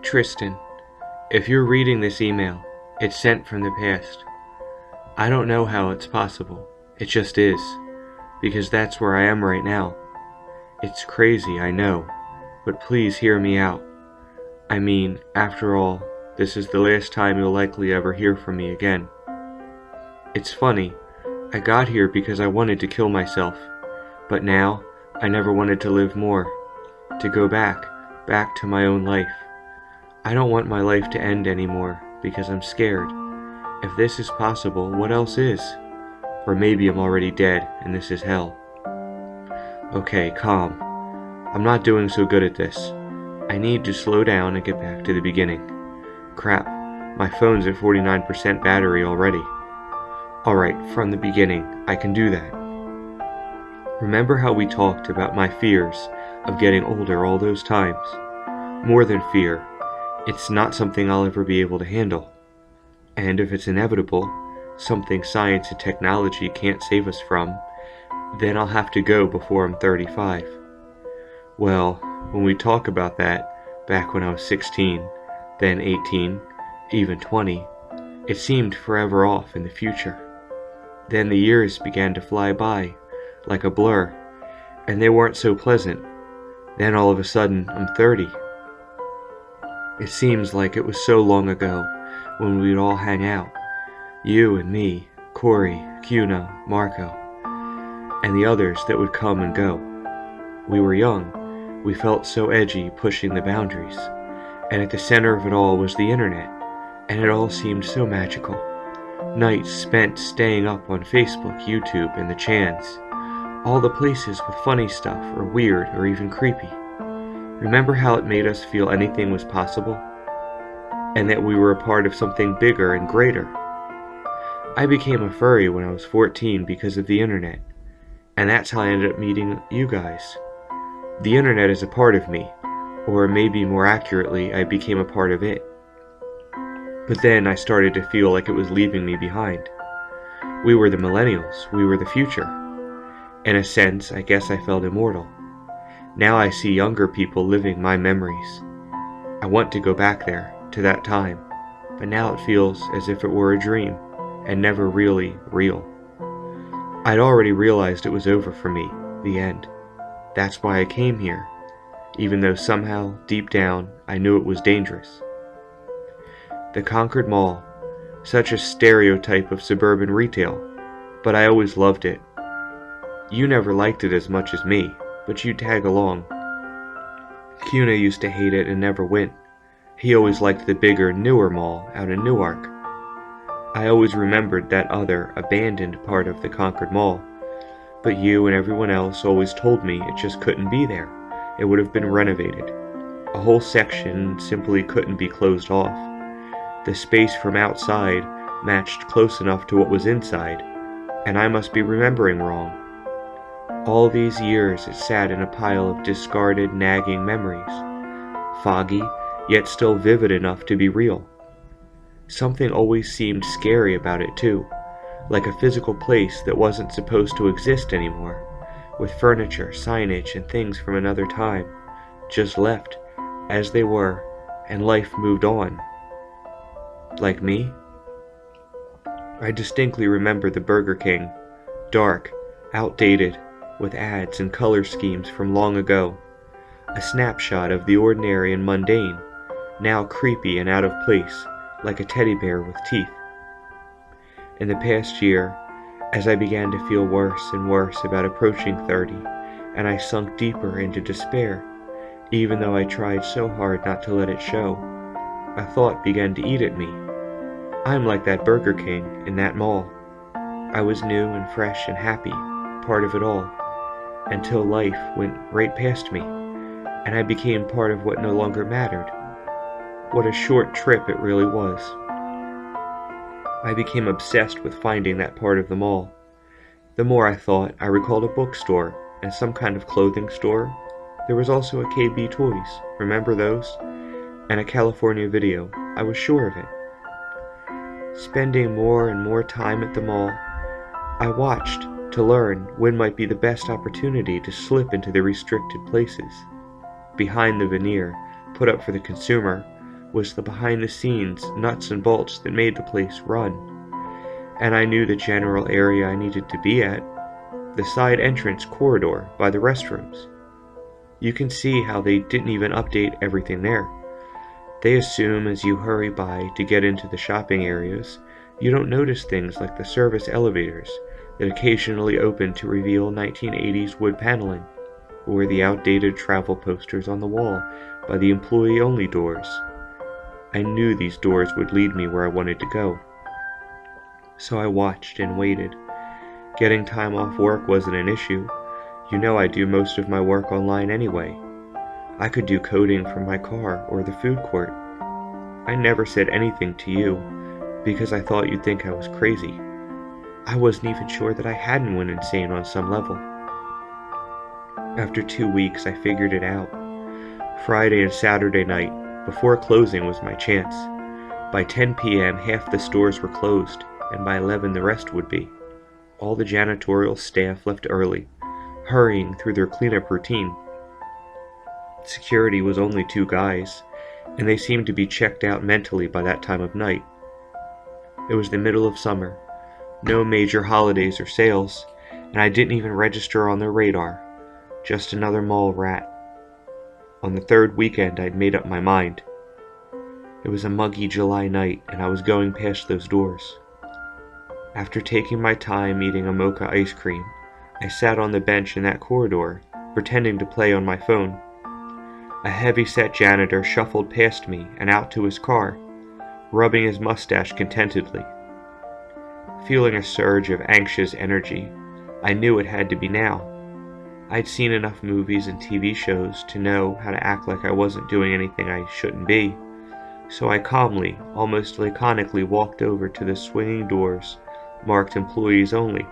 Tristan, if you're reading this email, it's sent from the past. I don't know how it's possible. It just is. Because that's where I am right now. It's crazy, I know. But please hear me out. I mean, after all, this is the last time you'll likely ever hear from me again. It's funny. I got here because I wanted to kill myself. But now, I never wanted to live more. To go back to my own life. I don't want my life to end anymore because I'm scared. If this is possible, what else is? Or maybe I'm already dead and this is hell. Okay, calm. I'm not doing so good at this. I need to slow down and get back to the beginning. Crap, my phone's at 49% battery already. Alright, from the beginning, I can do that. Remember how we talked about my fears of getting older all those times? More than fear. It's not something I'll ever be able to handle. And if it's inevitable, something science and technology can't save us from, then I'll have to go before I'm 35. Well, when we talk about that, back when I was 16, then 18, even 20, it seemed forever off in the future. Then the years began to fly by, like a blur, and they weren't so pleasant. Then all of a sudden, I'm 30. It seems like it was so long ago when we'd all hang out. You and me, Corey, Cuna, Marco, and the others that would come and go. We were young. We felt so edgy, pushing the boundaries. And at the center of it all was the internet, and it all seemed so magical. Nights spent staying up on Facebook, YouTube, and the chans. All the places with funny stuff, or weird, or even creepy. Remember how it made us feel anything was possible? And that we were a part of something bigger and greater. I became a furry when I was 14 because of the internet. And that's how I ended up meeting you guys. The internet is a part of me, or maybe more accurately, I became a part of it. But then I started to feel like it was leaving me behind. We were the millennials, we were the future. In a sense, I guess I felt immortal. Now I see younger people living my memories. I want to go back there, to that time, but now it feels as if it were a dream, and never really real. I'd already realized it was over for me, the end. That's why I came here, even though somehow, deep down, I knew it was dangerous. The Concord Mall, such a stereotype of suburban retail, but I always loved it. You never liked it as much as me, but you'd tag along. Cuna used to hate it and never went. He always liked the bigger, newer mall out in Newark. I always remembered that other, abandoned part of the Concord Mall, but you and everyone else always told me it just couldn't be there. It would have been renovated. A whole section simply couldn't be closed off. The space from outside matched close enough to what was inside, and I must be remembering wrong. All these years it sat in a pile of discarded, nagging memories, foggy, yet still vivid enough to be real. Something always seemed scary about it too, like a physical place that wasn't supposed to exist anymore, with furniture, signage, and things from another time, just left as they were, and life moved on. Like me? I distinctly remember the Burger King, dark, outdated, with ads and color schemes from long ago, a snapshot of the ordinary and mundane, now creepy and out of place, like a teddy bear with teeth. In the past year, as I began to feel worse and worse about approaching 30, and I sunk deeper into despair, even though I tried so hard not to let it show, a thought began to eat at me. I'm like that Burger King in that mall. I was new and fresh and happy, part of it all, until life went right past me, and I became part of what no longer mattered. What a short trip it really was. I became obsessed with finding that part of the mall. The more I thought, I recalled a bookstore and some kind of clothing store. There was also a KB Toys, remember those? And a California Video, I was sure of it. Spending more and more time at the mall, I watched to learn when might be the best opportunity to slip into the restricted places. Behind the veneer, put up for the consumer, was the behind-the-scenes nuts and bolts that made the place run. And I knew the general area I needed to be at, the side entrance corridor by the restrooms. You can see how they didn't even update everything there. They assume as you hurry by to get into the shopping areas, you don't notice things like the service elevators that occasionally open to reveal 1980s wood paneling, or the outdated travel posters on the wall by the employee-only doors. I knew these doors would lead me where I wanted to go. So I watched and waited. Getting time off work wasn't an issue. You know I do most of my work online anyway. I could do coding from my car or the food court. I never said anything to you because I thought you'd think I was crazy. I wasn't even sure that I hadn't went insane on some level. After 2 weeks, I figured it out. Friday and Saturday night, before closing, was my chance. By 10 p.m., half the stores were closed, and by 11 the rest would be. All the janitorial staff left early, hurrying through their cleanup routine. Security was only 2 guys, and they seemed to be checked out mentally by that time of night. It was the middle of summer, no major holidays or sales, and I didn't even register on their radar, just another mall rat. On the 3rd weekend, I'd made up my mind. It was a muggy July night, and I was going past those doors. After taking my time eating a mocha ice cream, I sat on the bench in that corridor, pretending to play on my phone. A heavy-set janitor shuffled past me and out to his car, rubbing his mustache contentedly. Feeling a surge of anxious energy, I knew it had to be now. I'd seen enough movies and TV shows to know how to act like I wasn't doing anything I shouldn't be, so I calmly, almost laconically walked over to the swinging doors marked Employees Only,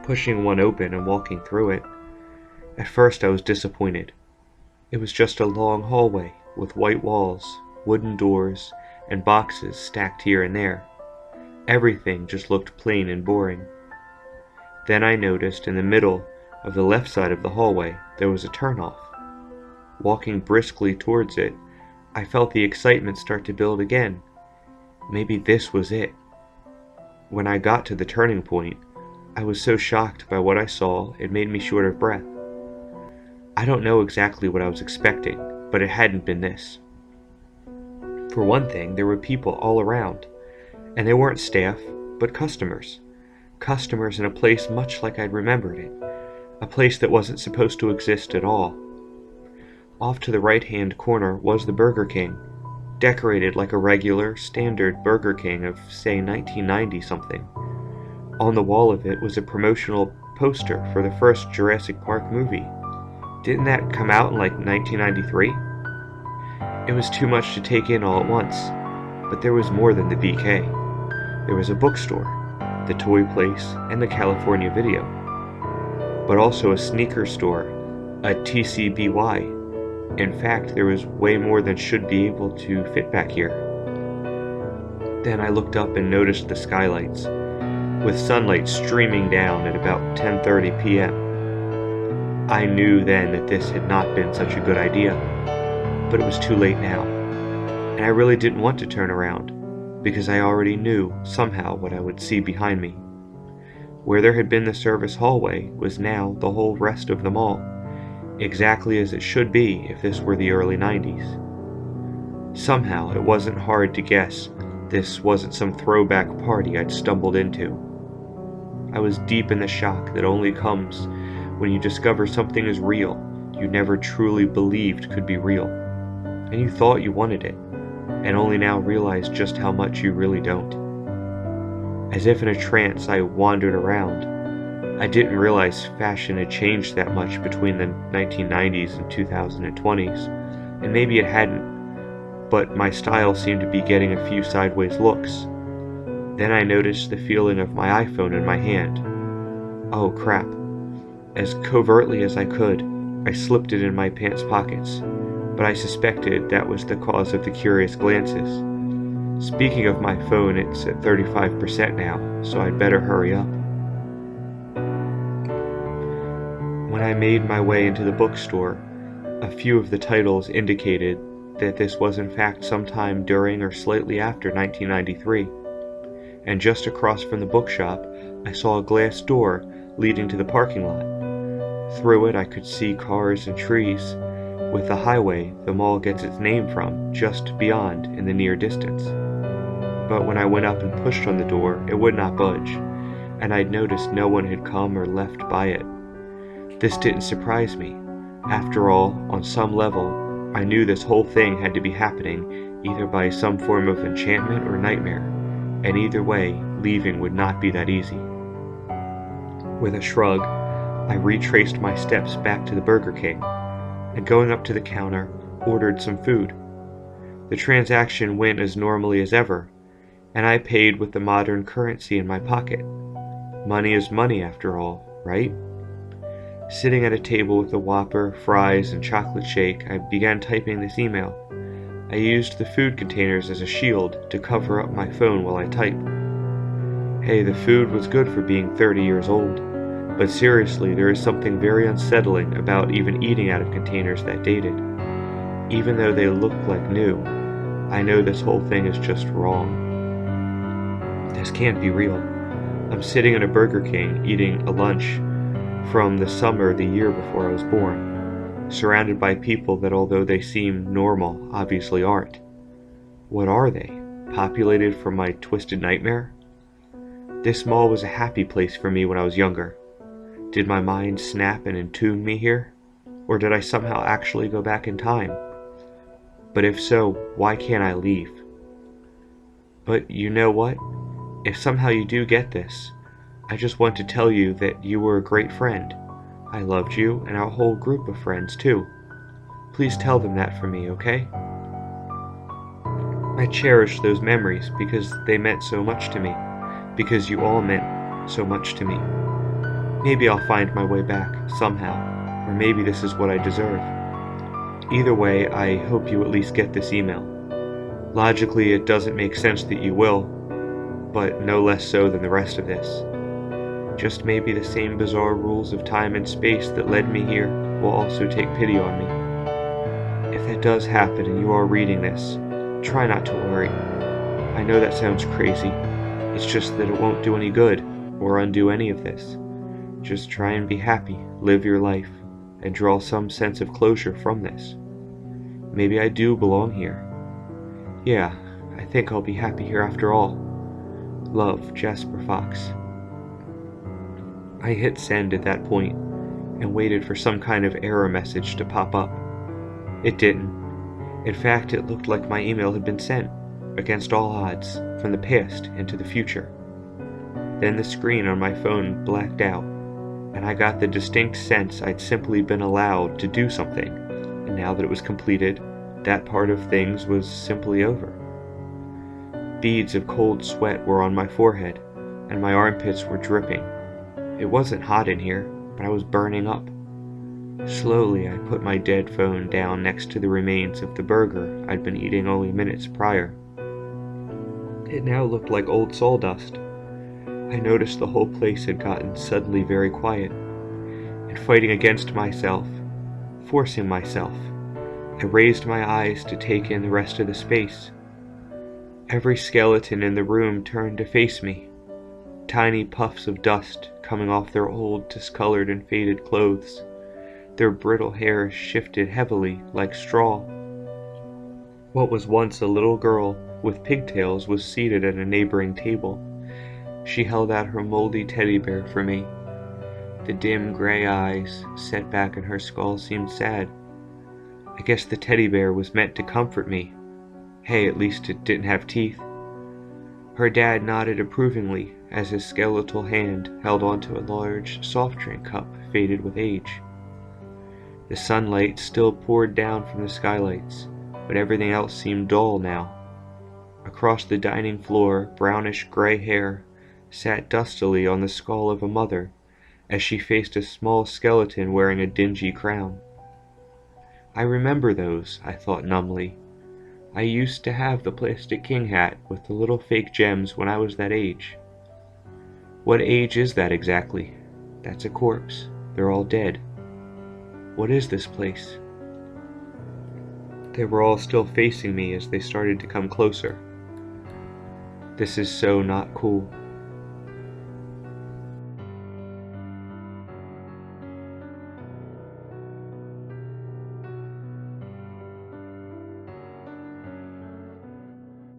pushing one open and walking through it. At first I was disappointed. It was just a long hallway with white walls, wooden doors, and boxes stacked here and there. Everything just looked plain and boring. Then I noticed in the middle of the left side of the hallway there was a turnoff. Walking briskly towards it, I felt the excitement start to build again. Maybe this was it. When I got to the turning point, I was so shocked by what I saw it made me short of breath. I don't know exactly what I was expecting, but it hadn't been this. For one thing, there were people all around, and they weren't staff, but customers. Customers in a place much like I'd remembered it, a place that wasn't supposed to exist at all. Off to the right-hand corner was the Burger King, decorated like a regular, standard Burger King of, say, 1990-something. On the wall of it was a promotional poster for the first Jurassic Park movie. Didn't that come out in like 1993? It was too much to take in all at once, but there was more than the BK. There was a bookstore, the toy place, and the California Video. But also a sneaker store, a TCBY. In fact, there was way more than should be able to fit back here. Then I looked up and noticed the skylights, with sunlight streaming down at about 10:30 p.m. I knew then that this had not been such a good idea, but it was too late now, and I really didn't want to turn around, because I already knew somehow what I would see behind me. Where there had been the service hallway was now the whole rest of the mall, exactly as it should be if this were the early 90s. Somehow it wasn't hard to guess this wasn't some throwback party I'd stumbled into. I was deep in the shock that only comes when you discover something is real you never truly believed could be real, and you thought you wanted it, and only now realize just how much you really don't. As if in a trance, I wandered around. I didn't realize fashion had changed that much between the 1990s and 2020s, and maybe it hadn't, but my style seemed to be getting a few sideways looks. Then I noticed the feeling of my iPhone in my hand. Oh crap. As covertly as I could, I slipped it in my pants pockets, but I suspected that was the cause of the curious glances. Speaking of my phone, it's at 35% now, so I'd better hurry up. When I made my way into the bookstore, a few of the titles indicated that this was in fact sometime during or slightly after 1993, and just across from the bookshop I saw a glass door leading to the parking lot. Through it I could see cars and trees, with the highway the mall gets its name from just beyond in the near distance. But when I went up and pushed on the door, it would not budge, and I'd noticed no one had come or left by it. This didn't surprise me. After all, on some level, I knew this whole thing had to be happening either by some form of enchantment or nightmare, and either way, leaving would not be that easy. With a shrug, I retraced my steps back to the Burger King, and going up to the counter, ordered some food. The transaction went as normally as ever, and I paid with the modern currency in my pocket. Money is money after all, right? Sitting at a table with a Whopper, fries, and chocolate shake, I began typing this email. I used the food containers as a shield to cover up my phone while I typed. Hey, the food was good for being 30 years old, but seriously, there is something very unsettling about even eating out of containers that dated. Even though they look like new, I know this whole thing is just wrong. This can't be real. I'm sitting in a Burger King eating a lunch from the summer the year before I was born, surrounded by people that, although they seem normal, obviously aren't. What are they? Populated from my twisted nightmare? This mall was a happy place for me when I was younger. Did my mind snap and entune me here? Or did I somehow actually go back in time? But if so, why can't I leave? But you know what? If somehow you do get this, I just want to tell you that you were a great friend. I loved you and our whole group of friends too. Please tell them that for me, okay? I cherish those memories because they meant so much to me, because you all meant so much to me. Maybe I'll find my way back, somehow, or maybe this is what I deserve. Either way, I hope you at least get this email. Logically, it doesn't make sense that you will, but no less so than the rest of this. Just maybe the same bizarre rules of time and space that led me here will also take pity on me. If that does happen and you are reading this, try not to worry. I know that sounds crazy. It's just that it won't do any good or undo any of this. Just try and be happy, live your life, and draw some sense of closure from this. Maybe I do belong here. Yeah, I think I'll be happy here after all. Love, Jasper Fox. I hit send at that point and waited for some kind of error message to pop up. It didn't. In fact, it looked like my email had been sent, against all odds, from the past into the future. Then the screen on my phone blacked out, and I got the distinct sense I'd simply been allowed to do something, and now that it was completed, that part of things was simply over. Beads of cold sweat were on my forehead, and my armpits were dripping. It wasn't hot in here, but I was burning up. Slowly, I put my dead phone down next to the remains of the burger I'd been eating only minutes prior. It now looked like old sawdust. I noticed the whole place had gotten suddenly very quiet, and fighting against myself, forcing myself, I raised my eyes to take in the rest of the space. Every skeleton in the room turned to face me, tiny puffs of dust coming off their old, discolored and faded clothes. Their brittle hair shifted heavily like straw. What was once a little girl with pigtails was seated at a neighboring table. She held out her moldy teddy bear for me. The dim gray eyes set back in her skull seemed sad. I guess the teddy bear was meant to comfort me. Hey, at least it didn't have teeth. Her dad nodded approvingly as his skeletal hand held onto a large soft drink cup faded with age. The sunlight still poured down from the skylights, but everything else seemed dull now. Across the dining floor, brownish gray hair sat dustily on the skull of a mother as she faced a small skeleton wearing a dingy crown. I remember those, I thought numbly. I used to have the plastic king hat with the little fake gems when I was that age. What age is that exactly? That's a corpse. They're all dead. What is this place? They were all still facing me as they started to come closer. This is so not cool.